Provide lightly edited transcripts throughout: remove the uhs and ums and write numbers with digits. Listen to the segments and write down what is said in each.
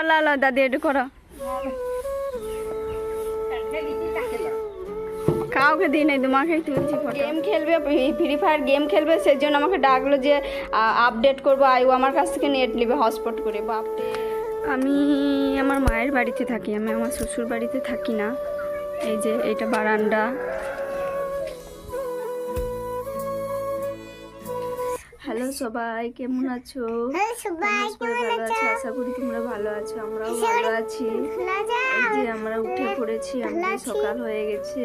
লাও লাও লাও দাদি একটু করো। কাউকে দিই নাই, তোমাকেই তুলছি। গেম খেলবে, ফ্রি ফায়ার গেম খেলবে, সেই জন্য আমাকে ডাকলো যে আপডেট করবো। আয়ু আমার কাছ থেকে নেট নেবে হটস্পট করে। বাপরে, আমি আমার মায়ের বাড়িতে থাকি, আমি আমার শ্বশুর বাড়িতে থাকি না। এই যে এইটা বারান্দা। হ্যালো সবাই, কেমন আছো? ভালো আছো? আশা করি তোমরা ভালো আছো, আমরাও ভালো আছি। এই যে আমরা উঠে পড়েছি, আমাদের সকাল হয়ে গেছে।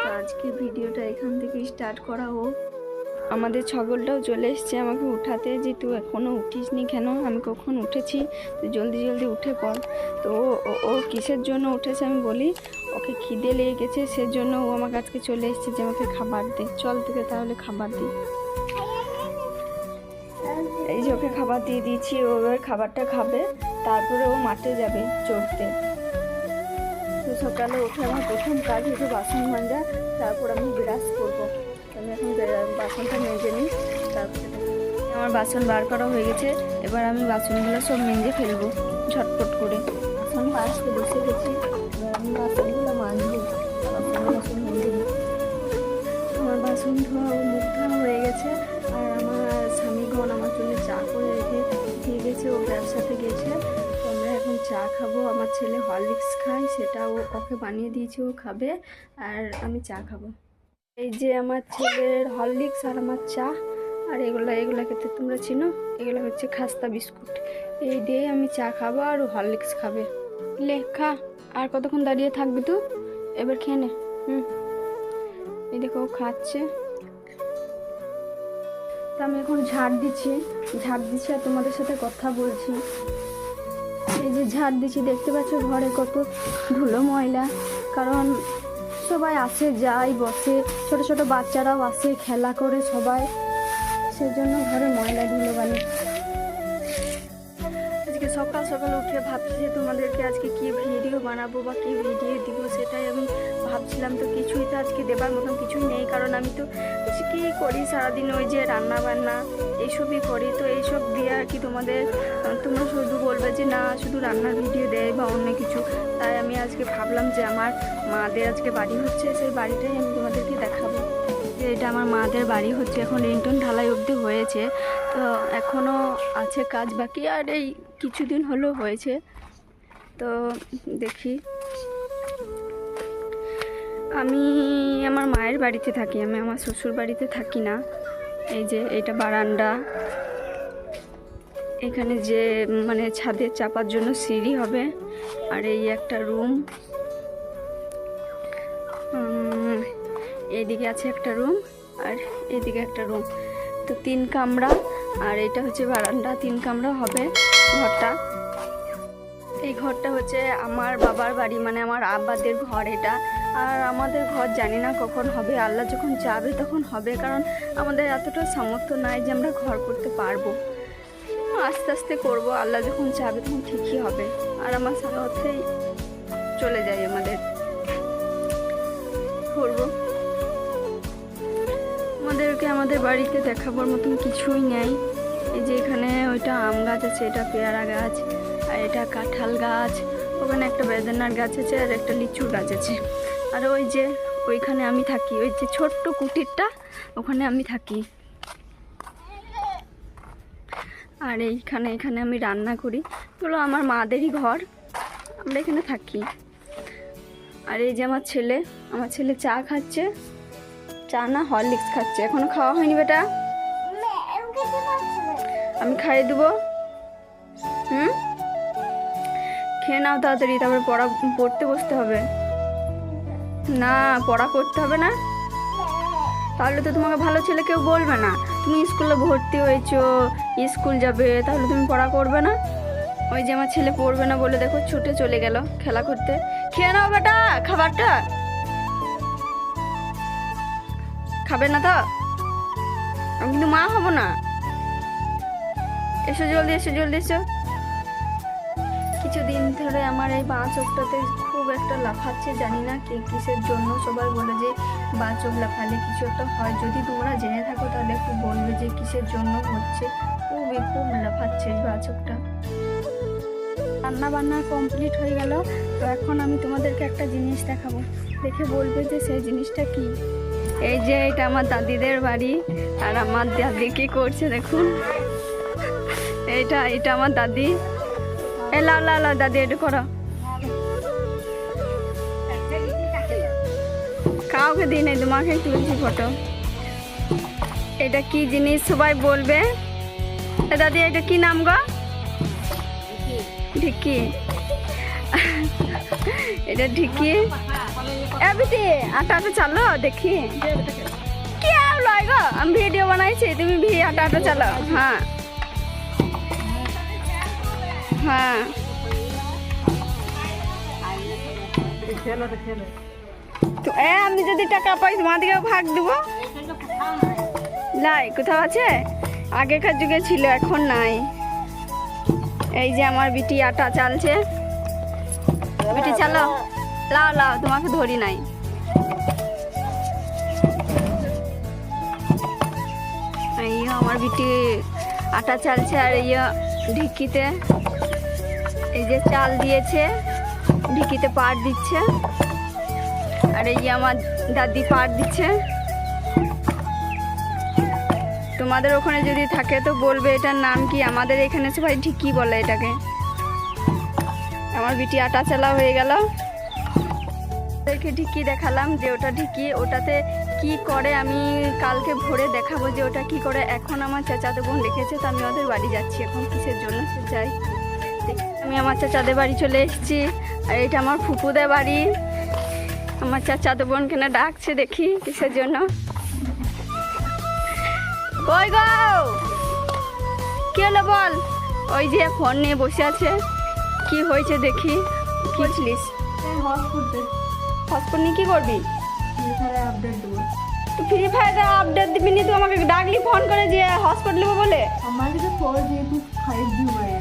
তো আজকে ভিডিওটা এখান থেকে স্টার্ট করা হোক। আমাদের ছাগলটাও চলে এসছে আমাকে উঠাতে, যে তুই এখনও উঠিসনি কেন? আমি কখন উঠেছি, তো জলদি জলদি উঠে পড়। তো ও কিসের জন্য উঠেছে আমি বলি, ওকে খিদে লেগে গেছে, সেজন্য ও আমার কাছকে চলে এসছে যে আমাকে খাবার দে। চল তোকে তাহলে খাবার দিই। এই যে ওকে খাবার দিয়ে দিয়েছি, ও এবার খাবারটা খাবে, তারপরে ও মাঠে যাবে চড়তে। তো সকালে উঠে আমার প্রথম কাজ হচ্ছে বাসন মাজা, তারপর আমি ব্রাশ করবো। আমি এখন বাসনটা মেজে নিই, তারপরে আমার বাসন বার করা হয়ে গেছে। এবার আমি বাসনগুলো সব মেজে ফেলবো ঝটপট করে। বাসন মাজতে বসে গেছি, এবার আমি বাসনগুলো মাজবো, বাসনগুলো সব মেজে নিই। আমার বাসন ধোয়া ও মুখ ধোয়া হয়ে গেছে। আর আমার স্বামীগণ আমার জন্য চা করে রেখে দিয়ে গেছে, ও ব্যবসাতে গেছে। তো আমরা এখন চা খাবো। আমার ছেলে হরলিক্স খায়, সেটা ওকে বানিয়ে দিয়েছি, ও খাবে, আর আমি চা খাবো। এই যে আমার ছেলের হরলিক্স আর আমার চা। আর এগুলো খেতে তোমরা চিনো, এগুলো হচ্ছে খাস্তা বিস্কুট। এই দিয়ে আমি চা খাবো আর ও হরলিক্স খাবে। লে খা, আর কতক্ষণ দাঁড়িয়ে থাকবি তুই? এবার খেয়ে নে। এই দেখো ও খাচ্ছে। তো আমি এখন ঝাড় দিচ্ছি আর তোমাদের সাথে কথা বলছি। এই যে ঝাড় দিচ্ছি, দেখতে পাচ্ছ ঘরে কত ধুলো ময়লা, কারণ সবাই আসে যায় বসে, ছোট ছোট বাচ্চারাও আসে খেলা করে সবাই, সেজন্য ঘরে ময়লা ধুলো বানি। আজকে সকাল সকাল উঠে ভাবছি যে তোমাদেরকে আজকে কি ভিডিও বানাবো বা কি ভিডিও দিব, সেটাই আমি ভাবছিলাম। তো কিছুই তো আজকে দেবার মতন কিছুই নেই, কারণ আমি তো কী করি সারাদিন, ওই যে রান্না বান্না এইসবই করি। তো এইসব দিয়ে আর কি তোমরা শুধু বলবে যে না শুধু রান্নার ভিডিও দেয় বা অন্য কিছু। তাই আমি আজকে ভাবলাম যে আমার মাদের আজকে বাড়ি হচ্ছে, সেই বাড়িটাই আমি তোমাদেরকে দেখাবো। যে এটা আমার মাদের বাড়ি হচ্ছে, এখন রিংটোন ঢালাই অবধি হয়েছে, তো এখনও আছে কাজ বাকি, আর এই কিছুদিন হলো হয়েছে। তো দেখি, আমি আমার মায়ের বাড়িতে থাকি, আমি আমার শ্বশুর বাড়িতে থাকি না। এই যে এইটা বারান্দা, এখানে যে মানে ছাদে চাপার জন্য সিঁড়ি হবে, আর এই একটা রুম, এইদিকে আছে একটা রুম, আর এইদিকে একটা রুম। তো 3 কামরা, আর এটা হচ্ছে বারান্দা, 3 কামরা হবে ঘরটা। এই ঘরটা হচ্ছে আমার বাবার বাড়ি, মানে আমার আব্বাদের ঘর এটা। আর আমাদের ঘর জানি না কখন হবে, আল্লাহ যখন চাবে তখন হবে, কারণ আমাদের এতটা সামর্থ্য নাই যে আমরা ঘর করতে পারবো। আস্তে আস্তে করব, আল্লাহ যখন চাবে তখন ঠিকই হবে। আর আমার সামর্থ্যেই চলে যাই, আমাদের করবো। আমাদেরকে আমাদের বাড়িতে দেখাবার মতন কিছুই নেই। এই যে এখানে ওইটা আম গাছ আছে, এটা পেয়ারা গাছ, আর এটা কাঁঠাল গাছ, ওখানে একটা বেদানার গাছ আছে, আর একটা লিচুর গাছ আছে। আর ওই যে ওইখানে আমি থাকি, ওই যে ছোট্ট কুটিরটা, ওখানে আমি থাকি। আর এখানে আমি রান্না করি, এগুলো আমার মাদেরই ঘর, আমরা এখানে থাকি। আর এই যে আমার ছেলে চা খাচ্ছে, চা না হরলিক্স খাচ্ছে, এখনো খাওয়া হয়নি বেটা, আমি খাইয়ে দেবো। খেয়ে নাও তাড়াতাড়ি, তারপরে পড়তে বসতে হবে। না পড়া করতে হবে না, তাহলে তো তোমাকে ভালো ছেলে কেউ বলবে না। তুমি স্কুলে ভর্তি হয়েছো, স্কুল যাবে, তাহলে তুমি পড়া করবে না? ওই যে আমার ছেলে পড়বে না বলে দেখো ছুটে চলে গেল খেলা করতে। খেয়ে নাও বেটা খাবারটা, খাবে না তো? আমি কিন্তু মা হব না। এসো জলদি, এসো। কিছুদিন ধরে আমার এই বাঁ চোখটাতে খুব একটা লাফাচ্ছে, জানি না কিসের জন্য। সবাই বলে যে বাঁ চোখ লাফালে কিছু একটা হয়, যদি তোমরা জেনে থাকো তাহলে একটু বলবে যে কিসের জন্য হচ্ছে। খুব লাফাচ্ছে এই বাঁ চোখটা। রান্না বান্না কমপ্লিট হয়ে গেল। তো এখন আমি তোমাদেরকে একটা জিনিস দেখাবো, দেখে বলবে যে সেই জিনিসটা কি। এই যে এটা আমার দাদিদের বাড়ি, আর আমার দাদি কি করছে দেখুন। এটা আমার দাদি। এ লাও লাও লাও দাদি, এটা করো। কাউকে দিই নাই, তোমাকে তুলছি ফটো। এটা কি জিনিস সবাই বলবে। দাদি এটা কি নাম গো? ঢিকি। এটা ঢিকি। এবিতে আটা চালো দেখি কি লয় গো। আমি ভিডিও বানাইছি, তুমি আটা চালো। হ্যাঁ হ্যাঁ তো আমি যদি টাকা পাই তোমাদেরকেও ভাগ দেবো। লাই কোথাও আছে? আগেকার যুগে ছিল, এখন নাই। এই যে আমার বিটি আটা চালছে। বিটি চালো, লাও লাও, তোমাকে ধরি নাই। এই আমার বিটি আটা চালছে, আর এই ঢিকিতে এই যে চাল দিয়েছে, ঢিকিতে পাট দিচ্ছে। আর এই আমার দাদি পাট দিচ্ছে। তোমাদের ওখানে যদি থাকে তো বলবে এটার নাম কি। আমাদের এখানে সবাই ঢিকি বলে এটাকে। আমার বিটি আটা চালা হয়ে গেল। ওদেরকে ঢিকি দেখালাম যে ওটা ঢিকি, ওটাতে কি করে আমি কালকে ভোরে দেখাবো যে ওটা কি করে। এখন আমার চাচাতো বোন রেখেছে, তো আমি ওদের বাড়ি যাচ্ছি এখন। কিসের জন্য যাই, আমি আমার চাচাদের বাড়ি চলে এসেছি। আর এটা আমার ফুপুদের বাড়ি। আমার চাচাতো বোন কেন ডাকছে, দেখি কিসের জন্য। কই গো, কি হলো বল? ওই যে ফোন নিয়ে বসে আছে। কি হয়েছে দেখি। কি বলছিলিস? হটস্পট নিয়ে কি করবি? আপডেট দেবো। তুই ফ্রি ফায়ারে আপডেট দিবি নি? তুই আমাকে ডাকলি ফোন করে যে হটস্পট নেবো বলে। আমার কাছে 4G 5G হয়ে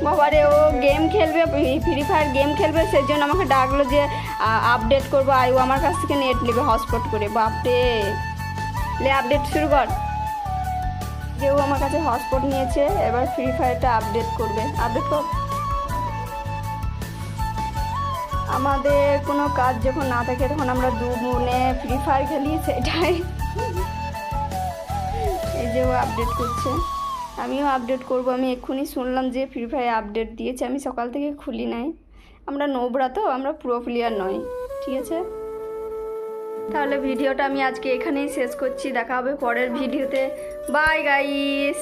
বাবারে, ও গেম খেলবে, ফ্রি ফায়ার গেম খেলবে, সেই জন্য আমাকে ডাকলো যে আপডেট করবো। আর ও আমার কাছ থেকে নেট নেবে হটস্পট করে। বাপরে, লে আপডেট শুরু কর। যে ও আমার কাছে হটস্পট নিয়েছে, এবার ফ্রি ফায়ারটা আপডেট করবে। আপডেট কর। আমাদের কোনো কাজ যখন না থাকে তখন আমরা দু বোনে ফ্রি ফায়ার খেলি, সেটাই। এই যে ও আপডেট করছে, আমিও আপডেট করব। আমি এক্ষুনি শুনলাম যে ফ্রি ফায়ার আপডেট দিয়েছে। আমি সকাল থেকে খুলি নাই, আমরা নোবরা তো, আমরা প্রো প্লেয়ার নই। ঠিক আছে, তাহলে ভিডিওটা আমি আজকে এখানেই শেষ করছি। দেখা হবে পরের ভিডিওতে। Bye guys.